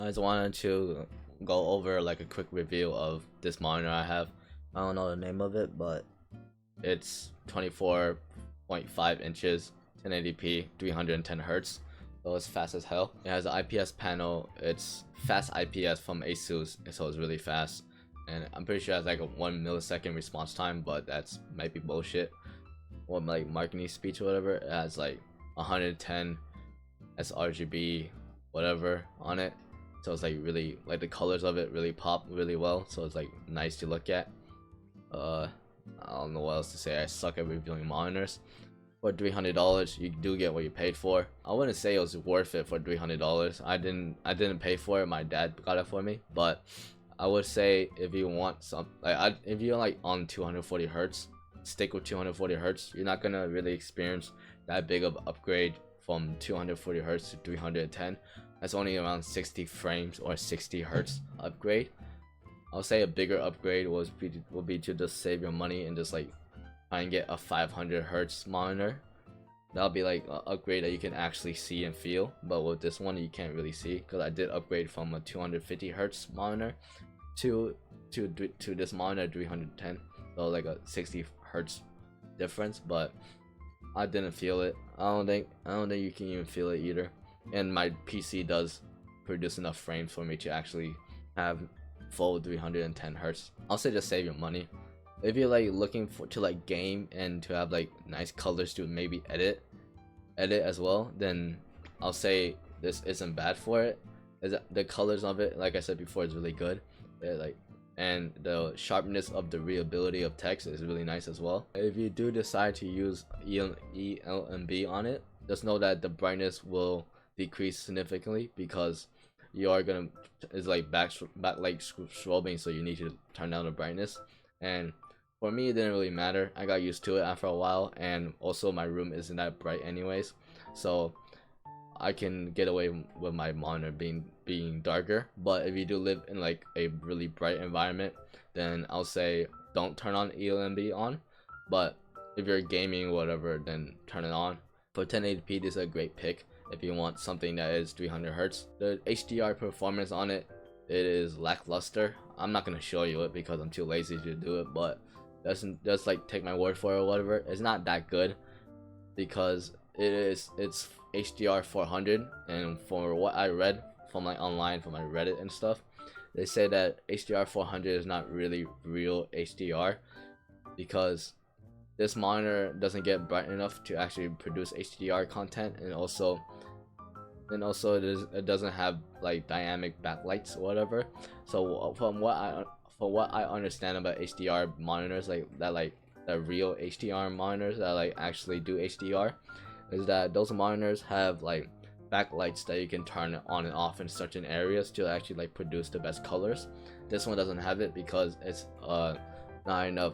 I just wanted to go over like a quick review of this monitor I have. I don't know the name of it, but it's 24.5 inches, 1080p, 310 hertz, so it's fast as hell. It has an IPS panel. It's fast IPS from ASUS, so it's really fast, and I'm pretty sure it has like a 1 millisecond response time, but that's might be bullshit. Or like marketing speech or whatever. It has like 110 SRGB whatever on it, so it's like really, like, the colors of it really pop really well, so it's like nice to look at. I don't know what else to say. I suck at reviewing monitors. For $300 you do get what you paid for. I wouldn't say it was worth it for $300. I didn't pay for it, my dad got it for me. But I would say if you want some, like, if you're like on 240 hertz, stick with 240 hertz. You're not gonna really experience that big of upgrade from 240 hertz to 310. That's only around 60 frames or 60 hertz upgrade. I'll say a bigger upgrade would be to just save your money and just like try and get a 500 hertz monitor. That'll be like an upgrade that you can actually see and feel, but with this one you can't really see, because I did upgrade from a 250 hertz monitor to this monitor 310, so like a 60 hertz difference, but I didn't feel it. I don't think you can even feel it either, and my PC does produce enough frames for me to actually have full 310 hertz. I'll say just save your money. If you're like looking to like game and to have like nice colors to maybe edit as well, then I'll say this isn't bad for it. The colors of it, like I said before, is really good. And the sharpness of the readability of text is really nice as well. If you do decide to use Elmb on it, just know that the brightness will decrease significantly, because you are gonna, it's like back like strobing, so you need to turn down the brightness. And for me, it didn't really matter. I got used to it after a while, and also my room isn't that bright anyways, so I can get away with my monitor being darker. But if you do live in like a really bright environment, then I'll say don't turn on Elmb on. But if you're gaming or whatever, then turn it on. For 1080p, this is a great pick if you want something that is 300 hertz. The HDR performance on it is lackluster. I'm not gonna show you it because I'm too lazy to do it, but just like take my word for it or whatever. It's not that good, because it's HDR 400, and for what I read from like online, from my Reddit and stuff, they say that HDR 400 is not really real HDR, because this monitor doesn't get bright enough to actually produce HDR content, and also it doesn't have like dynamic backlights or whatever. So from what I understand about HDR monitors, like the real HDR monitors that like actually do HDR, is that those monitors have like backlights that you can turn on and off in certain areas to actually like produce the best colors. This one doesn't have it because it's not enough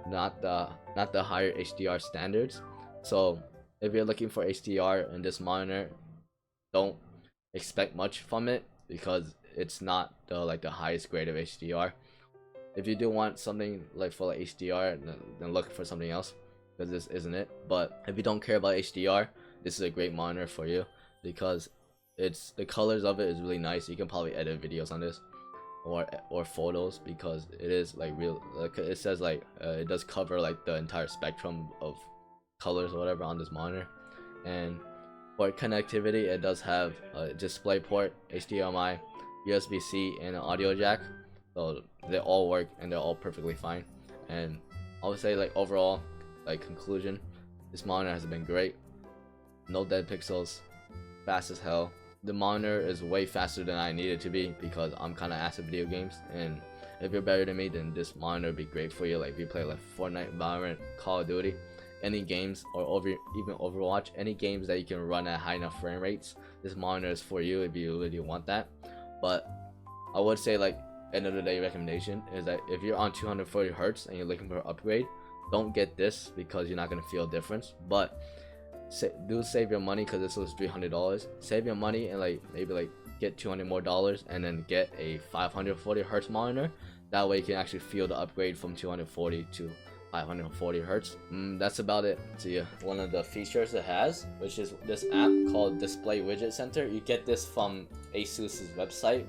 not the higher HDR standards. So if you're looking for HDR in this monitor, don't expect much from it, because it's not the highest grade of HDR. If you do want something like for like HDR, then look for something else, because this isn't it. But if you don't care about HDR, this is a great monitor for you, because the colors of it is really nice. You can probably edit videos on this, or photos, because it is like real, like it says like it does cover like the entire spectrum of colors or whatever on this monitor. And for connectivity, it does have a display port, HDMI, USB-C, and an audio jack, so they all work and they're all perfectly fine. And I would say, like, overall, like, conclusion, this monitor has been great. No dead pixels, fast as hell. The monitor is way faster than I need it to be, because I'm kind of ass at video games, and if you're better than me, then this monitor would be great for you. Like if you play like Fortnite, Valorant, Call of Duty, any games, or even Overwatch, any games that you can run at high enough frame rates, this monitor is for you if you really want that. But I would say, like, end of the day recommendation is that if you're on 240 hertz and you're looking for an upgrade, don't get this, because you're not going to feel a difference. But do save your money, because this was $300. Save your money and like maybe like get $200 more, and then get a 540 hertz monitor. That way you can actually feel the upgrade from 240 to 540 hertz. That's about it. See, one of the features it has, which is this app called Display Widget Center. You get this from ASUS's website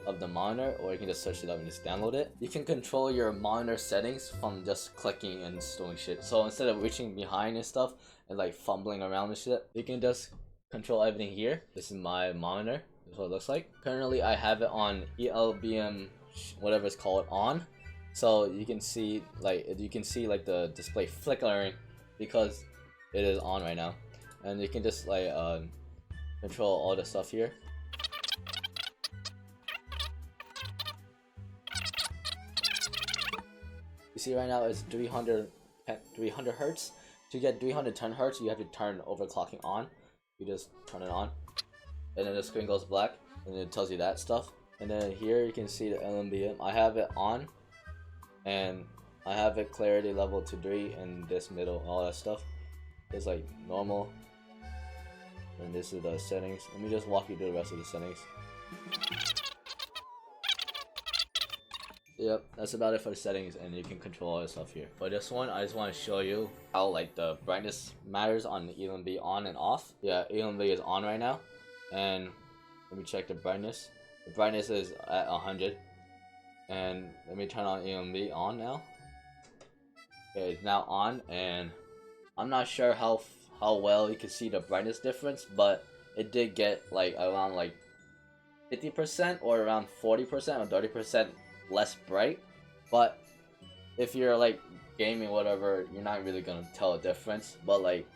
of the monitor, or you can just search it up and just download it. You can control your monitor settings from just clicking and doing shit. So instead of reaching behind and stuff and like fumbling around and shit, you can just control everything here. This is my monitor. This is what it looks like. Currently I have it on Elmb, whatever it's called, on. So you can see like the display flickering because it is on right now. And you can just like control all the stuff here. You see right now it's 300 hertz. To get 310 hertz, you have to turn overclocking on. You just turn it on, and then the screen goes black, and it tells you that stuff. And then here you can see the Elmb. I have it on, and I have it clarity level to 3, and this middle, all that stuff. It's like normal. And this is the settings. Let me just walk you through the rest of the settings. Yep, that's about it for the settings, and you can control all the stuff here. For this one, I just want to show you how like the brightness matters on the Elmb on and off. Yeah, Elmb is on right now, and let me check the brightness. The brightness is at 100, and let me turn on Elmb on now. Okay, it's now on, and I'm not sure how well you can see the brightness difference, but it did get like around like 50% or around 40% or 30% less bright. But if you're like gaming whatever, you're not really gonna tell a difference. But like